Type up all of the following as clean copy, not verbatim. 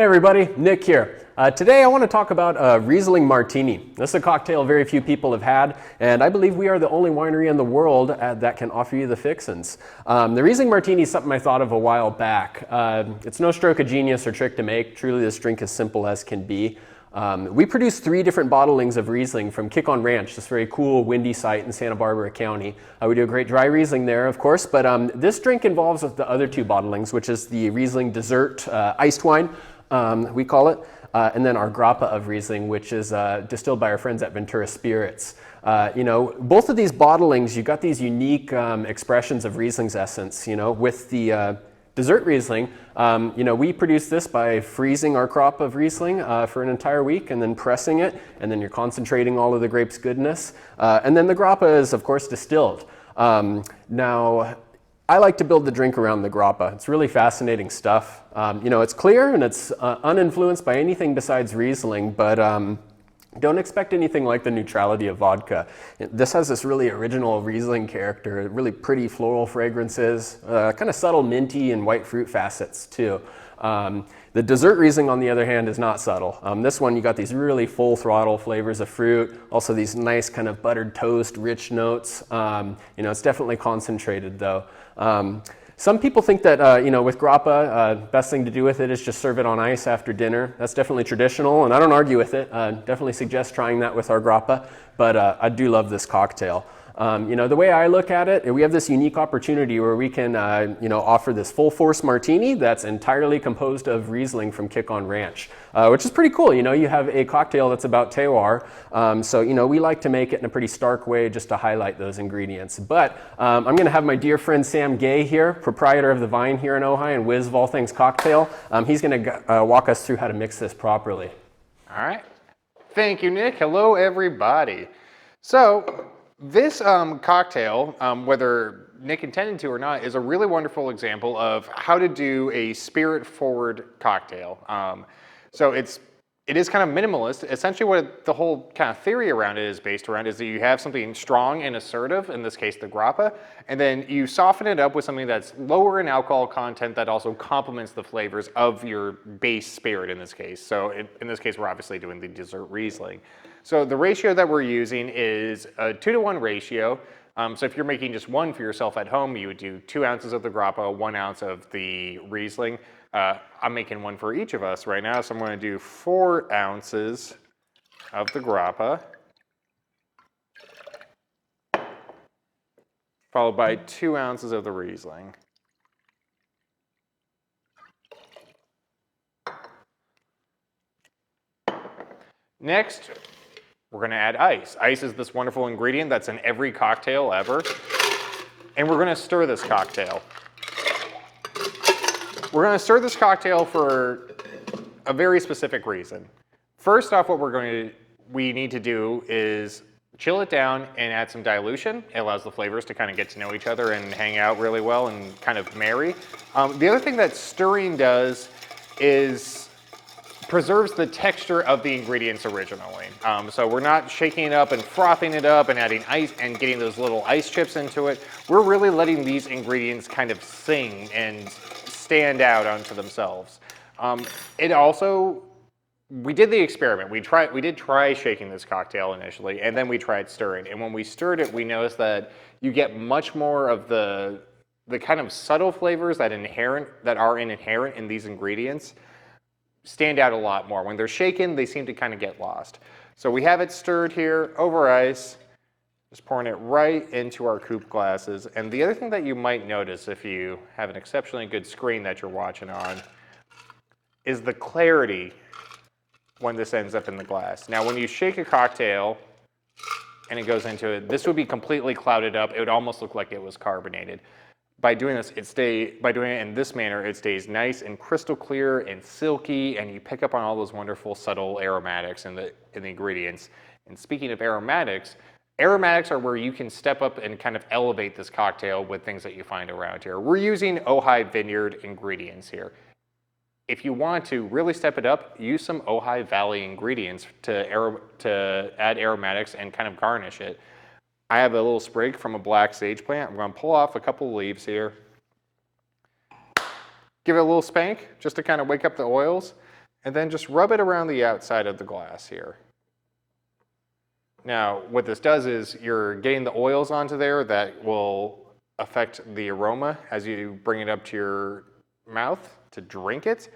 Hey everybody, Nick here. Today I want to talk about Riesling Martini. This is a cocktail very few people have had, and I believe we are the only winery in the world that can offer you the fixins. The Riesling Martini is something I thought of a while back. It's no stroke of genius or trick to make. Truly, this drink is simple as can be. We produce 3 different bottlings of Riesling from Kick-On Ranch, this very cool windy site in Santa Barbara County. We do a great dry Riesling there, of course, but this drink involves the other 2 bottlings, which is the Riesling dessert iced wine, we call it, and then our Grappa of Riesling, which is distilled by our friends at Ventura Spirits. Both of these bottlings, you got these unique expressions of Riesling's essence. With the dessert Riesling, we produce this by freezing our crop of Riesling for an entire week and then pressing it, and then you're concentrating all of the grape's goodness. And then the Grappa is, of course, distilled. Now, I like to build the drink around the Grappa. It's really fascinating stuff. It's clear and it's uninfluenced by anything besides Riesling, but don't expect anything like the neutrality of vodka. This has this really original Riesling character, really pretty floral fragrances, kind of subtle minty and white fruit facets too. The dessert Riesling, on the other hand, is not subtle. This one, you got these really full throttle flavors of fruit, also these nice kind of buttered toast, rich notes. It's definitely concentrated though. Some people think that, with Grappa, best thing to do with it is just serve it on ice after dinner. That's definitely traditional, and I don't argue with it. Definitely suggest trying that with our Grappa, but I do love this cocktail. The way I look at it, we have this unique opportunity where we can, offer this full force martini that's entirely composed of Riesling from Kick-On Ranch, which is pretty cool. You have a cocktail that's about terroir. We like to make it in a pretty stark way just to highlight those ingredients. But I'm going to have my dear friend Sam Gay here, proprietor of The Vine here in Ojai and whiz of all things cocktail. He's going to walk us through how to mix this properly. All right. Thank you, Nick. Hello, everybody. So, this cocktail, whether Nick intended to or not, is a really wonderful example of how to do a spirit-forward cocktail. It is kind of minimalist. Essentially what the whole kind of theory around it is based around is that you have something strong and assertive, in this case the Grappa, and then you soften it up with something that's lower in alcohol content that also complements the flavors of your base spirit in this case. So in this case, we're obviously doing the dessert Riesling. So the ratio that we're using is a 2-to-1 ratio. So if you're making just one for yourself at home, you would do 2 ounces of the Grappa, 1 ounce of the Riesling. I'm making one for each of us right now, so I'm going to do 4 ounces of the Grappa, followed by 2 ounces of the Riesling. Next, we're going to add ice. Ice is this wonderful ingredient that's in every cocktail ever, and we're going to stir this cocktail. We're going to stir this cocktail for a very specific reason. First off, what we need to do is chill it down and add some dilution. It allows the flavors to kind of get to know each other and hang out really well and kind of marry. The other thing that stirring does is preserves the texture of the ingredients originally. So we're not shaking it up and frothing it up and adding ice and getting those little ice chips into it. We're really letting these ingredients kind of sing and stand out onto themselves. We did the experiment. We did try shaking this cocktail initially, and then we tried stirring. And when we stirred it, we noticed that you get much more of the kind of subtle flavors that are inherent in these ingredients stand out a lot more. When they're shaken, they seem to kind of get lost. So we have it stirred here over ice, just pouring it right into our coupe glasses. And the other thing that you might notice if you have an exceptionally good screen that you're watching on is the clarity when this ends up in the glass. Now, when you shake a cocktail and it goes into it, this would be completely clouded up. It would almost look like it was carbonated. By doing it in this manner, it stays nice and crystal clear and silky, and you pick up on all those wonderful subtle aromatics in the ingredients. And speaking of aromatics are where you can step up and kind of elevate this cocktail with things that you find around here. We're using Ojai Vineyard ingredients here. If you want to really step it up, use some Ojai Valley ingredients to add aromatics and kind of garnish it. I have a little sprig from a black sage plant. I'm going to pull off a couple of leaves here. Give it a little spank just to kind of wake up the oils. And then just rub it around the outside of the glass here. Now, what this does is you're getting the oils onto there that will affect the aroma as you bring it up to your mouth to drink it.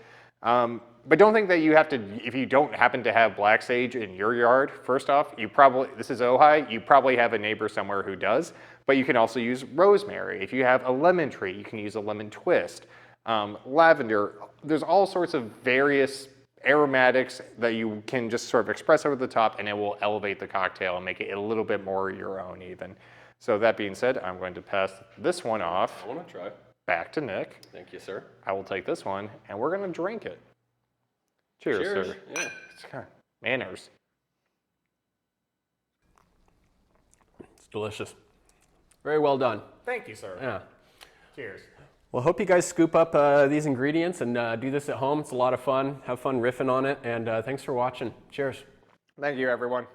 But don't think that you have to, if you don't happen to have black sage in your yard, first off, this is Ojai, you probably have a neighbor somewhere who does, but you can also use rosemary. If you have a lemon tree, you can use a lemon twist. Lavender, there's all sorts of various aromatics that you can just sort of express over the top, and it will elevate the cocktail and make it a little bit more your own even. So that being said, I'm going to pass this one off. I want to try. Back to Nick. Thank you, sir. I will take this one, and we're going to drink it. Cheers, sir. Yeah. It's kind of manners. It's delicious. Very well done. Thank you, sir. Yeah. Cheers. Well, hope you guys scoop up these ingredients and do this at home. It's a lot of fun. Have fun riffing on it, and thanks for watching. Cheers. Thank you, everyone.